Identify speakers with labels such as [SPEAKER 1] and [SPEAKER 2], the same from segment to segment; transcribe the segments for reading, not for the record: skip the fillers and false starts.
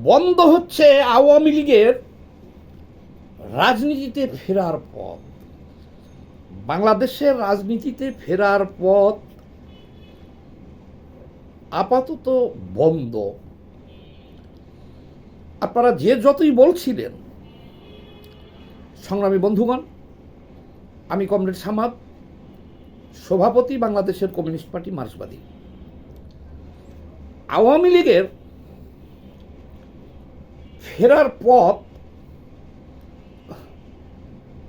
[SPEAKER 1] বন্ধ হচ্ছে আওয়ামী লীগের রাজনীতিতে ফেরার পথ। বাংলাদেশের রাজনীতিতে ফেরার পথ আপাতত বন্ধ। আপনারা যে যতই বলছিলেন, সংগ্রামী বন্ধুগণ, আমি কমরেড সামাদ, সভাপতি বাংলাদেশের কমিউনিস্ট পার্টি মার্ক্সবাদী। আওয়ামী লীগের ফেরার পথ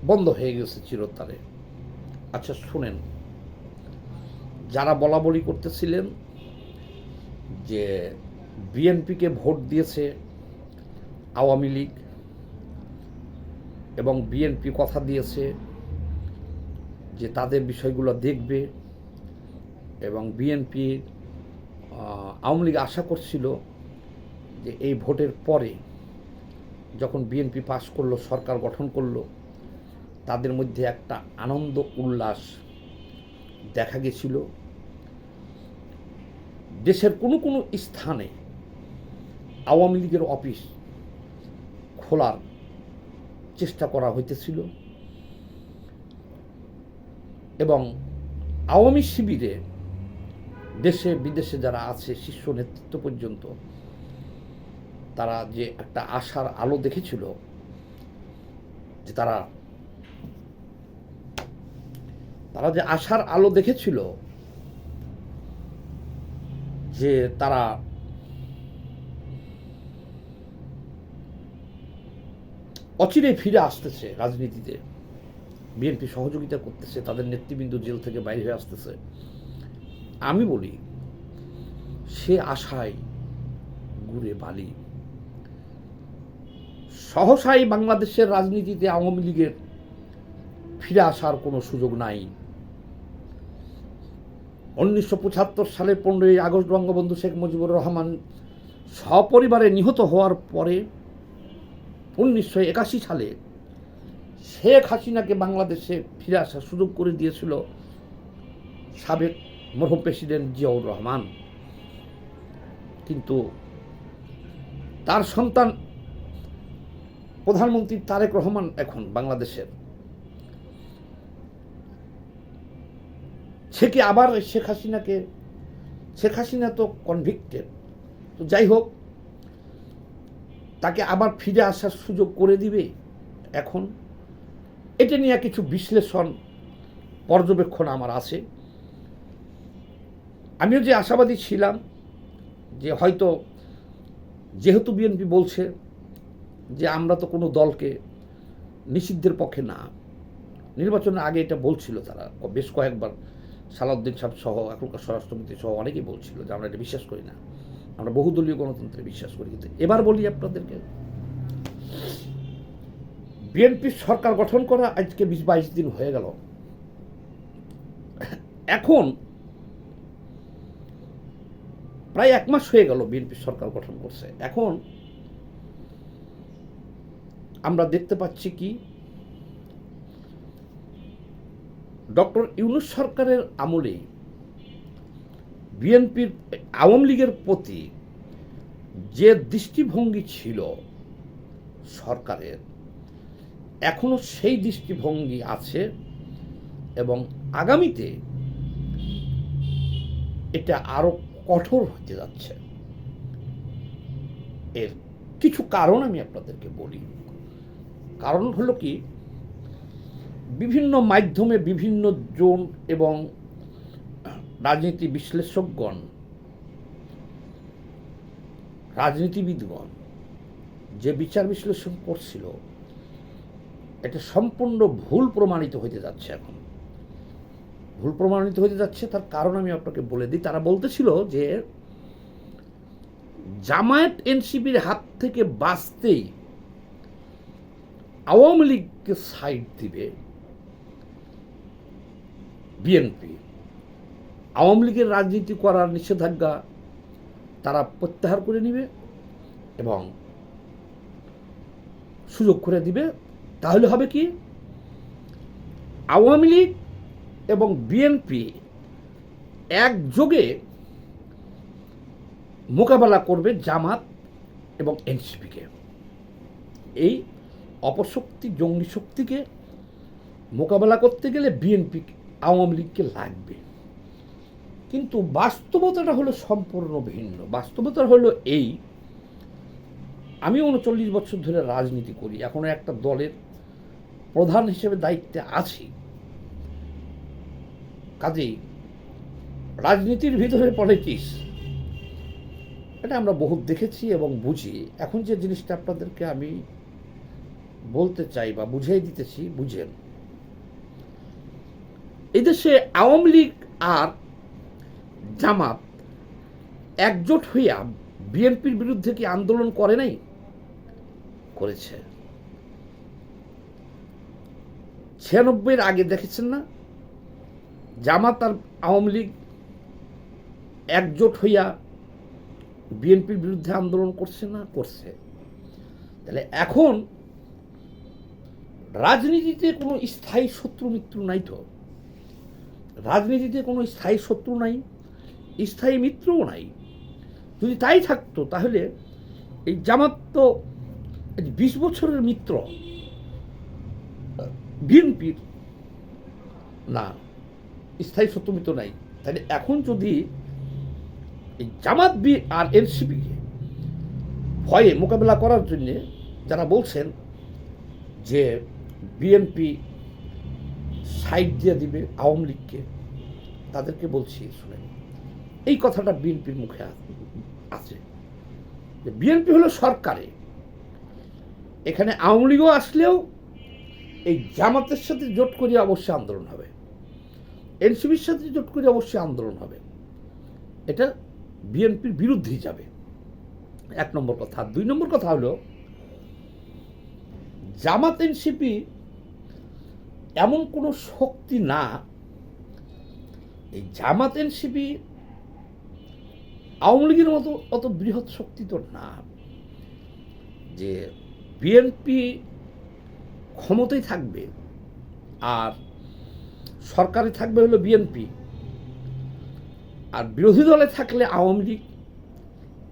[SPEAKER 1] বন্ধ হয়ে গেছে চিরতরে। আচ্ছা শুনেন, যারা বলা বলি করতেছিলেন যে বিএনপিকে ভোট দিয়েছে আওয়ামী লীগ এবং বিএনপি কথা দিয়েছে যে তাদের বিষয়গুলো দেখবে, এবং বিএনপি আওয়ামী লীগ আশা করছিল যে এই ভোটের পরে যখন বিএনপি পাশ করলো, সরকার গঠন করলো, তাদের মধ্যে একটা আনন্দ উল্লাস দেখা গেছিল। দেশের কোনো কোনো স্থানে আওয়ামী লীগের অফিস খোলার চেষ্টা করা হইতেছিল এবং আওয়ামী শিবিরে দেশে বিদেশে যারা আছে, শীর্ষ নেতৃত্ব পর্যন্ত, তারা যে একটা আশার আলো দেখেছিল যে তারা যে আশার আলো দেখেছিল যে তারা অচিরেই ফিরে আসতেছে রাজনীতিতে, বিএনপি সহযোগিতা করতেছে, তাদের নেতৃবৃন্দ জেল থেকে বাইরে হয়ে আসতেছে, আমি বলি সে আশায় গুড়ে বালি। সহসাই বাংলাদেশের রাজনীতিতে আওয়ামী লীগের ফিরে আসার কোনো সুযোগ নাই। 1975 সালের 15ই আগস্ট বঙ্গবন্ধু শেখ মুজিবুর রহমান সপরিবারে নিহত হওয়ার পরে 1981 সালে শেখ হাসিনাকে বাংলাদেশে ফিরে আসার সুযোগ করে দিয়েছিল সাবেক মরহুম প্রেসিডেন্ট জিয়াউর রহমান। কিন্তু তার সন্তান প্রধানমন্ত্রী তারেক রহমান এখন বাংলাদেশের, সে কি আবার শেখ হাসিনা তো কনভিক্টেড, তো যাই হোক, তাকে আবার ফিরে আসার সুযোগ করে দিবে এখন? এটা নিয়ে কিছু বিশ্লেষণ, পর্যবেক্ষণ আমার আছে। আমিও যে আশাবাদী ছিলাম যে হয়তো, যেহেতু বিএনপি বলছে যে আমরা তো কোনো দলকে নিষিদ্ধের পক্ষে না, নির্বাচনের আগে এটা বলছিল তারা বেশ কয়েকবার, সালাউদ্দিন সাহেব সহ এখনকার স্বরাষ্ট্রমন্ত্রী সহ অনেকেই বলছিল যে আমরা এটা বিশ্বাস করি না, আমরা বহুদলীয় গণতন্ত্রে বিশ্বাস করি। কিন্তু এবার বলি আপনাদেরকে, বিএনপির সরকার গঠন করা আজকে 20-22 দিন হয়ে গেল। এখন প্রায় 1 মাস হয়ে গেল বিএনপির সরকার গঠন করছে। এখন আমরা দেখতে পাচ্ছি কি, ডক্টর ইউনূস সরকারের আমলে বিএনপির, আওয়ামী লীগের প্রতি যে দৃষ্টিভঙ্গি ছিল সরকারের, এখনো সেই দৃষ্টিভঙ্গি আছে এবং আগামীতে এটা আরো কঠোর হতে যাচ্ছে। এর কিছু কারণ আমি আপনাদেরকে বলি। কারণ হলো কি, বিভিন্ন মাধ্যমে বিভিন্ন জন এবং রাজনীতি বিশ্লেষকগণ, রাজনীতিবিদগণ যে বিচার বিশ্লেষণ করছিল, এটা সম্পূর্ণ ভুল প্রমাণিত হতে যাচ্ছে। এখন ভুল প্রমাণিত হতে যাচ্ছে, তার কারণ আমি আপনাকে বলে দিই। তারা বলতেছিল যে জামায়াত এনসিপির হাত থেকে বাঁচতেই আওয়ামী লীগকে সাইড দিবে বিএনপি, আওয়ামী লীগের রাজনীতি করার নিষেধাজ্ঞা তারা প্রত্যাহার করে নিবে এবং সুযোগ করে দিবে। তাহলে হবে কি, আওয়ামী লীগ এবং বিএনপি একযোগে মোকাবেলা করবে জামাত এবং এনসিপিকে। এই অপশক্তি, জঙ্গি শক্তিকে মোকাবেলা করতে গেলে বিএনপি, আওয়ামী লীগকে লাগবে। কিন্তু বাস্তবতাটা হলো সম্পূর্ণ ভিন্ন। বাস্তবতা হলো এই, আমি 39 বছর ধরে রাজনীতি করি, এখনো একটা দলের প্রধান হিসেবে দায়িত্বে আছি। কাজেই রাজনীতির ভিতরে পলিটিক্স, এটা আমরা বহুত দেখেছি এবং বুঝি। এখন যে জিনিসটা আপনাদেরকে আমি বলতে চাই বা বুঝিয়ে দিতেছি, বুঝেন। এই দেশে আওয়ামী লীগ আর জামাত একজোট হইয়া বিএনপির বিরুদ্ধে কি আন্দোলন করে নাই? করেছে। 96-এর আগে দেখেছেন না, জামাত আর আওয়ামী লীগ একজোট হইয়া বিএনপির বিরুদ্ধে আন্দোলন করছে না? করছে। তাহলে এখন রাজনীতিতে কোনো স্থায়ী শত্রু মিত্র নাই তো। রাজনীতিতে কোনো স্থায়ী শত্রু নাই, স্থায়ী মিত্রও নাই। যদি তাই থাকতো তাহলে এই জামাত তো 20 বছরের মিত্র বিএনপির, না স্থায়ী শত্রু মিত্র নাই। তাহলে এখন যদি এই জামাত আর এনসিপিকে ভয়ে মোকাবেলা করার জন্যে যারা বলছেন যে বিএনপি সাইড দিয়ে দিবে আওয়ামী লীগকে, তাদেরকে বলছি শুনেন, এই কথাটা বিএনপির মুখে আছে যে বিএনপি হলো সরকারে, এখানে আওয়ামী লীগও আসলেও এই জামাতের সাথে জোট করে অবশ্যই আন্দোলন হবে, এনসিপির সাথে জোট করে অবশ্যই আন্দোলন হবে। এটা বিএনপির বিরুদ্ধেই যাবে, 1 নম্বর কথা। 2 নম্বর কথা হলো, জামাত এনসিপি এমন কোনো শক্তি না, এই জামাত এনসিপি আওয়ামী লীগের মতো অত বৃহৎ শক্তি তো না যে বিএনপি ক্ষমতায় থাকবে আর সরকারে থাকবে হলো বিএনপি, আর বিরোধী দলে থাকলে আওয়ামী লীগ।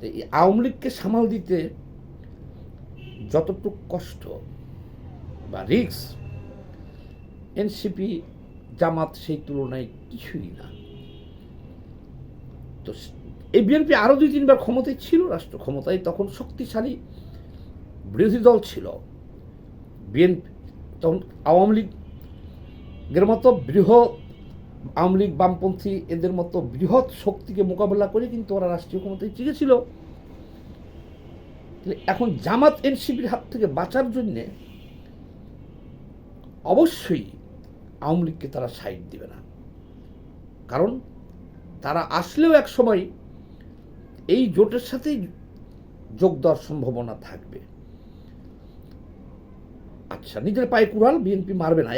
[SPEAKER 1] এই আওয়ামী লীগকে সামাল দিতে যতটুকু কষ্ট বা রিস্ক, এনসিপি জামাত সেই তুলনায় কিছুই না। তো এই বিএনপি আরও 2-3 বার ক্ষমতায় ছিল, রাষ্ট্র ক্ষমতায়, তখন শক্তিশালী বিরোধী দল ছিল বিএনপি। তখন আওয়ামী লীগের মতো বৃহৎ, আওয়ামী লীগ বামপন্থী এদের মতো বৃহৎ শক্তিকে মোকাবেলা করে কিন্তু ওরা রাষ্ট্রীয় ক্ষমতায় টিকেছিল। এখন জামাত এনসিপির হাত থেকে বাঁচার জন্যে অবশ্যই আওয়ামী লীগকে তারা সাইড দিবে না, কারণ তারা আসলেও এক সময় এই জোটের সাথেই যোগ দেওয়ার সম্ভাবনা থাকবে। আচ্ছা, নিজের পায়ে কুড়াল বিএনপি মারবে না,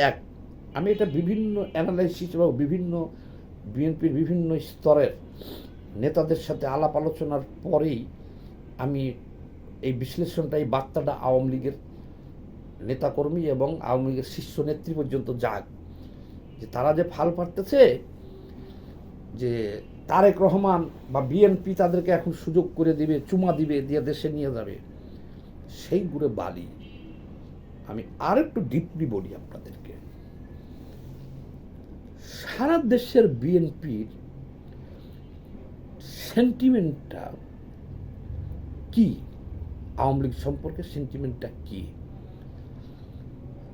[SPEAKER 1] আমি এটা বিভিন্ন অ্যানালাইসিস এবং বিভিন্ন বিএনপির বিভিন্ন স্তরের নেতাদের সাথে আলাপ আলোচনার পরেই আমি এই বিশ্লেষণটা, এই বার্তাটা আওয়ামী লীগের নেতাকর্মী এবং আওয়ামী লীগের শীর্ষ নেত্রী পর্যন্ত যাক, যে তারা যে ফাল পারতেছে যে তারেক রহমান বা বিএনপি তাদেরকে এখন সুযোগ করে দিবে, চুমা দিবে, দিয়ে দেশে নিয়ে যাবে, সেই গুড়ে বালি। আমি আর একটু ডিপলি বলি আপনাদেরকে, সারা দেশের বিএনপির সেন্টিমেন্টটা কি, আওয়ামী লীগ সম্পর্কে সেন্টিমেন্টটা কি?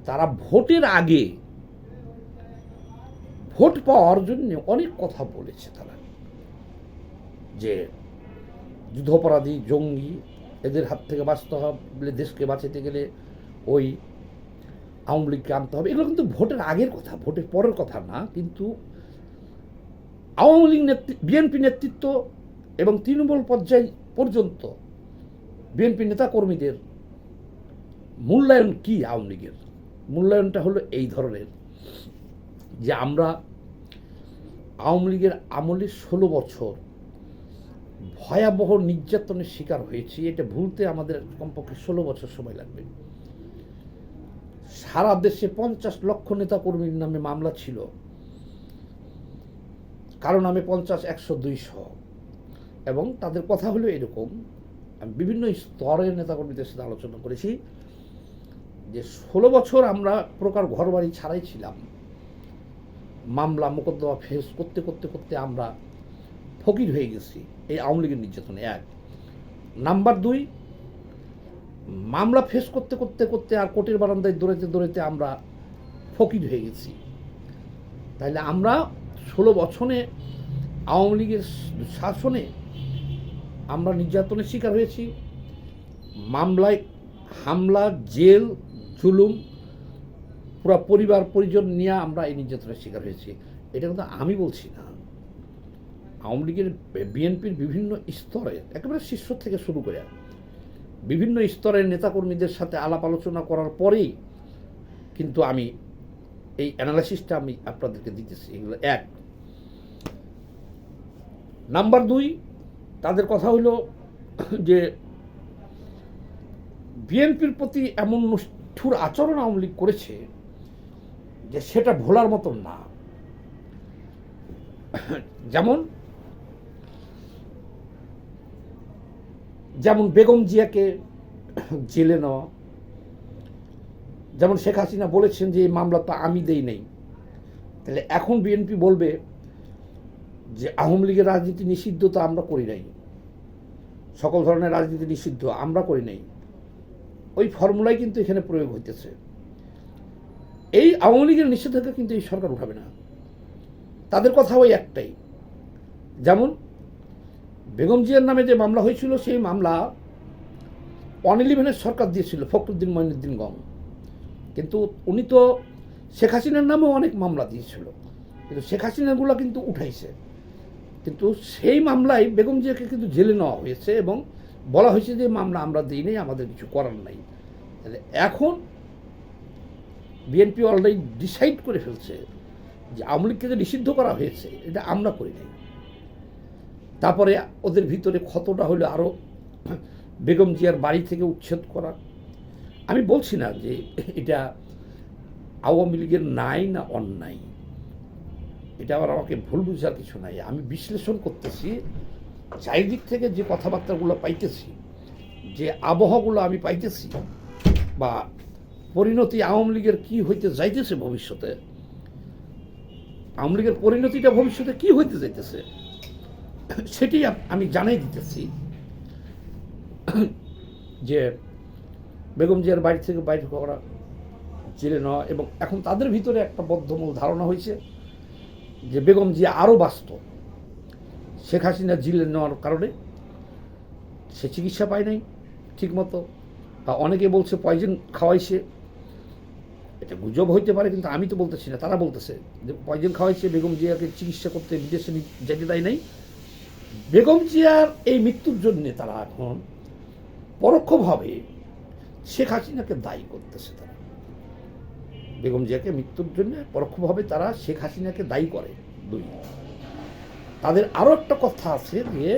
[SPEAKER 1] তারা ভোটের আগে ভোট পাওয়ার জন্য অনেক কথা বলেছে তারা, যে যুদ্ধাপরাধী, জঙ্গি, এদের হাত থেকে বাঁচতে হবে, দেশকে বাঁচাতে গেলে ওই আওয়ামী লীগকে আনতে হবে। এগুলো কিন্তু ভোটের আগের কথা, ভোটের পরের কথা না। কিন্তু আওয়ামী লীগ বিএনপি নেতৃত্ব এবং তৃণমূল পর্যায় পর্যন্ত বিএনপি নেতাকর্মীদের মূল্যায়ন কি? আওয়ামী লীগের মূল্যায়নটা হলো এই ধরনের, যে আমরা আওয়ামী লীগের আমলে 16 বছর ভয়াবহ নির্যাতনের শিকার হয়েছি। এটা ভুলতে আমাদের কমপক্ষে 16 বছর সময় লাগবে। সারা দেশে 50 লক্ষ নেতাকর্মীর নামে মামলা ছিল, কারো নামে 50, 100, 200, এবং তাদের কথা হলো এরকম আমি বিভিন্ন স্তরের নেতাকর্মীদের সাথে আলোচনা করেছি যে 16 বছর আমরা প্রকার ঘরবাড়ি ছাড়াই ছিলাম, মামলা মোকদ্দমা ফেস করতে করতে করতে আমরা ফকির হয়ে গেছি এই আওয়ামী লীগের নির্যাতনে। এক নাম্বার 2, মামলা ফেস করতে করতে করতে আর কোর্টের বারান্দায় দৌড়াতে দৌড়াতে আমরা ফকির হয়ে গেছি। তাইলে আমরা 16 বছরে আওয়ামী লীগের শাসনে আমরা নির্যাতনের শিকার হয়েছি, মামলায় হামলা, জেল, জুলুম, পুরো পরিবার পরিজন নিয়ে আমরা এই নির্যাতনের শিকার হয়েছি। এটা কিন্তু আমি বলছি না, আওয়ামী লীগের বিএনপির বিভিন্ন স্তরে একেবারে শীর্ষ থেকে শুরু করে বিভিন্ন স্তরের নেতাকর্মীদের সাথে আলাপ আলোচনা করার পরেই কিন্তু আমি এই অ্যানালাইসিসটা আমি আপনাদেরকে দিতেছি। এগুলো এক। নাম্বার 2, তাদের কথা হলো যে বিএনপির প্রতি এমন নিষ্ঠুর আচরণ আওয়ামী লীগ করেছে যে সেটা ভোলার মতন না। যেমন বেগম জিয়াকে জেলে নেওয়া, যেমন শেখ হাসিনা বলেছেন যে এই মামলা তো আমি দেই নাই, তাহলে এখন বিএনপি বলবে যে আওয়ামী লীগের রাজনীতি নিষিদ্ধ, তো আমরা করি নাই, সকল ধরনের রাজনীতি নিষিদ্ধ আমরা করি নাই। ওই ফর্মুলাই কিন্তু এখানে প্রয়োগ হইতেছে। এই আওয়ামী লীগের নিষেধাজ্ঞা কিন্তু এই সরকার উঠাবে না, তাদের কথা ওই একটাই। যেমন বেগম জিয়ার নামে যে মামলা হয়েছিল সেই মামলা 111 সরকার দিয়েছিল, ফখরুদ্দিন মঈনুদ্দিন গং, কিন্তু উনি তো শেখ হাসিনার নামেও অনেক মামলা দিয়েছিল, কিন্তু শেখ হাসিনাগুলো কিন্তু উঠাইছে। কিন্তু সেই মামলায় বেগম জিয়াকে কিন্তু জেলে নেওয়া হয়েছে এবং বলা হয়েছে যে মামলা আমরা দিই নাই, আমাদের কিছু করার নাই। তাহলে এখন বিএনপি অলরেডি ডিসাইড করে ফেলছে যে আওয়ামী লীগকে যে নিষিদ্ধ করা হয়েছে এটা আমরা করি নাই। তারপরে ওদের ভিতরে ক্ষতটা হলো আরও বেগম জিয়ার বাড়ি থেকে উচ্ছেদ করা। আমি বলছি না যে এটা আওয়ামী লীগের নাই না অন্যায়, এটা আবার আমাকে ভুল বুঝার কিছু নাই। আমি বিশ্লেষণ করতেছি চারিদিক থেকে যে কথাবার্তাগুলো পাইতেছি, যে আবহাওয়াগুলো আমি পাইতেছি, বা পরিণতি আওয়ামী লীগের কী হইতে যাইতেছে ভবিষ্যতে, আওয়ামী লীগের পরিণতিটা ভবিষ্যতে কী হইতে যাইতেছে সেটি আমি জানাই দিতেছি। যে বেগম জিয়ার বাড়ি থেকে বাইরে করা, জেলে নেওয়া, এবং এখন তাদের ভিতরে একটা বদ্ধমূল ধারণা হয়েছে যে বেগম জিয়া আরও বাঁচত, শেখ হাসিনা জেলে নেওয়ার কারণে সে চিকিৎসা পায় নাই ঠিকমতো, বা অনেকে বলছে পয়জন খাওয়াইছে। এটা গুজব হইতে পারে, কিন্তু আমি তো বলতেছি না, তারা বলতেছে যে পয়জন খাওয়াইছে, বেগম জিয়াকে চিকিৎসা করতে বিদেশে যেতে দেয় নাই। বেগম জিয়ার এই মৃত্যুর জন্যে তারা এখন পরোক্ষভাবে শেখ হাসিনাকে দায়ী করতেছে। তারা বেগম জিয়াকে মৃত্যুর জন্য পরোক্ষভাবে তারা শেখ হাসিনাকে দায়ী করে। 2, তাদের আরও একটা কথা আছে যে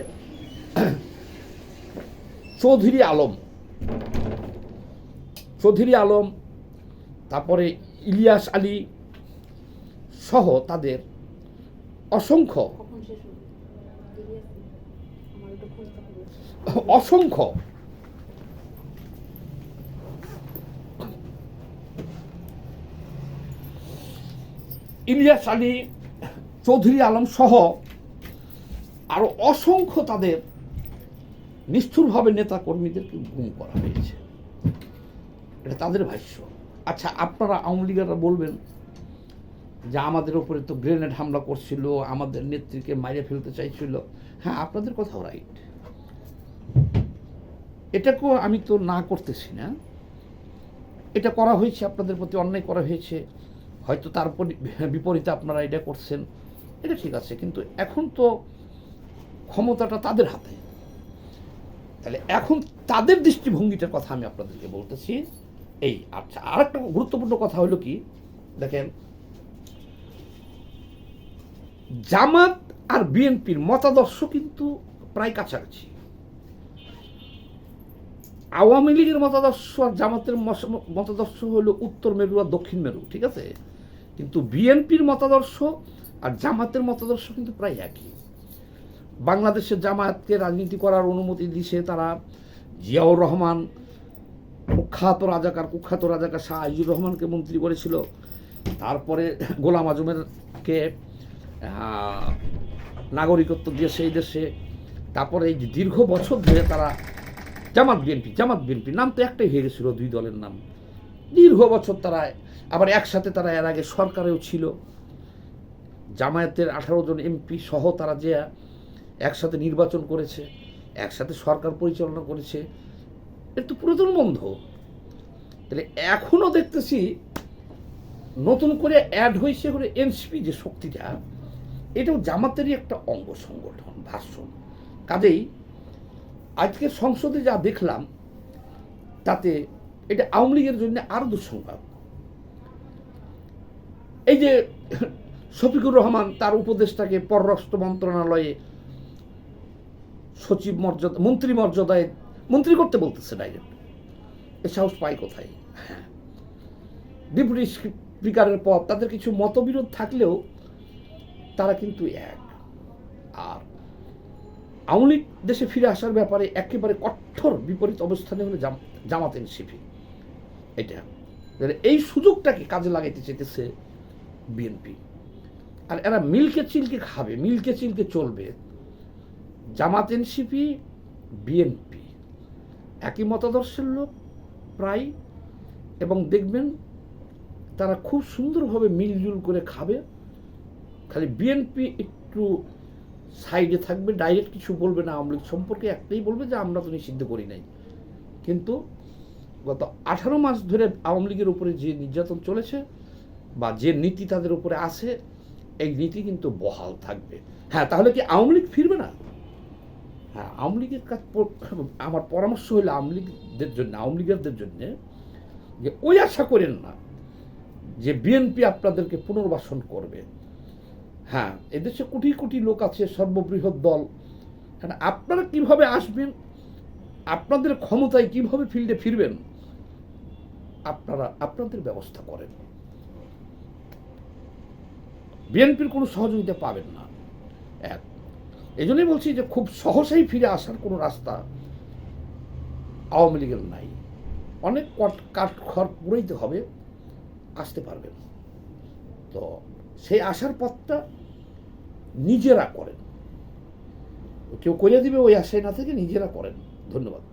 [SPEAKER 1] চৌধুরী আলম, তারপরে ইলিয়াস আলী সহ তাদের অসংখ্য ইলিয়াস আলী, চৌধুরী আলম সহ আরো অসংখ্য তাদের নিষ্ঠুরভাবে নেতা কর্মীদেরকে গুম করা হয়েছে। এটা তাদের ভাষ্য। আচ্ছা, আপনারা আওয়ামী লীগেরা বলবেন যে আমাদের ওপরে তো গ্রেনেড হামলা করছিল, আমাদের নেত্রীকে মাইরে ফেলতে চাইছিল। হ্যাঁ, আপনাদের কথাও রাইট, এটাকেও আমি তো না করতেছি না। এটা করা হয়েছে, আপনাদের প্রতি অন্যায় করা হয়েছে, হয়তো তার বিপরীতে আপনারা এটা করছেন, এটা ঠিক আছে, কিন্তু এখন তো ক্ষমতাটা তাদের হাতে। তাহলে এখন তাদের দৃষ্টিভঙ্গিটার কথা আমি আপনাদেরকে বলতেছি এই। আচ্ছা, আর একটা গুরুত্বপূর্ণ কথা হলো কি, দেখেন, জামাত আর বিএনপির মতাদর্শ কিন্তু প্রায় কাছাকাছি। আওয়ামী লীগের মতাদর্শ আর জামাতের মতাদর্শ হলো উত্তর মেরু আর দক্ষিণ মেরু, ঠিক আছে, কিন্তু বিএনপির মতাদর্শ আর জামাতের মতাদর্শ কিন্তু প্রায় একই। বাংলাদেশের জামায়াতকে রাজনীতি করার অনুমতি দিছে তারা, জিয়াউর রহমান কুখ্যাত রাজাকার শাহ আজিজুর রহমানকে মন্ত্রী করেছিল, তারপরে গোলাম আজমেরকে নাগরিকত্ব দিয়েছে এই দেশে, তারপরে এই যে দীর্ঘ বছর ধরে তারা জামাত বিএনপি নাম তো একটাই হয়ে গেছিল, দুই দলের নাম। দীর্ঘ বছর তারা আবার একসাথে, তারা এর আগে সরকারেও ছিল, জামায়াতের 18 জন এমপি সহ তারা যে একসাথে নির্বাচন করেছে, একসাথে সরকার পরিচালনা করেছে, এর তো পুরাতন বন্ধ। তাহলে এখনো দেখতেছি নতুন করে অ্যাড হয়েছে করে এনসিপি যে শক্তিটা, এটাও জামাতেরই একটা অঙ্গ সংগঠন ভাষণ। কাজেই আজকে সংসদে যা দেখলাম তাতে এটা আওয়ামী লীগের জন্য আরো দুঃসংবাদ। এই যে শফিকুর রহমান তার উপদেষ্টাকে পররাষ্ট্র মন্ত্রণালয়ে সচিব মর্যাদা, মন্ত্রী মর্যাদায় মন্ত্রী করতে বলতেছে ডাইরেক্ট, এ সাহস পায় কোথায়? হ্যাঁ, ডেপুটি স্পিকারের পদ, তাদের কিছু মতবিরোধ থাকলেও তারা কিন্তু এক। আর আওয়ামী লীগ দেশে ফিরে আসার ব্যাপারে একেবারে কঠোর বিপরীত অবস্থানে হলো জামাত এনসিপি। এটা এই সুযোগটাকে কাজে লাগাইতে চেয়েছে বিএনপি, আর এরা মিলকে চিলকে খাবে, মিলকে চিলকে চলবে। জামাত এনসিপি বিএনপি একই মতাদর্শের লোক প্রায়, এবং দেখবেন তারা খুব সুন্দরভাবে মিলজুল করে খাবে। খালি বিএনপি একটু সাইডে থাকবে, ডাইরেক্ট কিছু বলবে না আওয়ামী লীগ সম্পর্কে, একটাই বলবে যে আমরা তো নিষিদ্ধ করি নাই। কিন্তু গত 18 মাস ধরে আওয়ামী লীগের উপরে যে নির্যাতন চলেছে বা যে নীতি তাদের উপরে আছে, এই নীতি কিন্তু বহাল থাকবে। হ্যাঁ, তাহলে কি আওয়ামী লীগ ফিরবে না? হ্যাঁ, আওয়ামী লীগের কাজ, আমার পরামর্শ হলো আওয়ামী লীগেরদের জন্য যে ওই আশা করেন না যে বিএনপি আপনাদেরকে পুনর্বাসন করবে। হ্যাঁ, এদেশে কোটি কোটি লোক আছে, সর্ববৃহৎ দল। হ্যাঁ, আপনারা কিভাবে আসবেন, আপনাদের ক্ষমতায় কিভাবে ফিল্ডে ফিরবেন, আপনারা আপনাদের ব্যবস্থা করেন। বিএনপির কোনো সহযোগিতা পাবেন না। এক, এই জন্যই বলছি যে খুব সহজেই ফিরে আসার কোনো রাস্তা আওয়ামী লীগের নাই। অনেক কাঠখড় পুরাইতে হবে, আসতে পারবেন। তো সেই আসার পথটা নিজেরা করেন, কেউ করে দিবে ওই আশায় না থেকে নিজেরা করেন। ধন্যবাদ।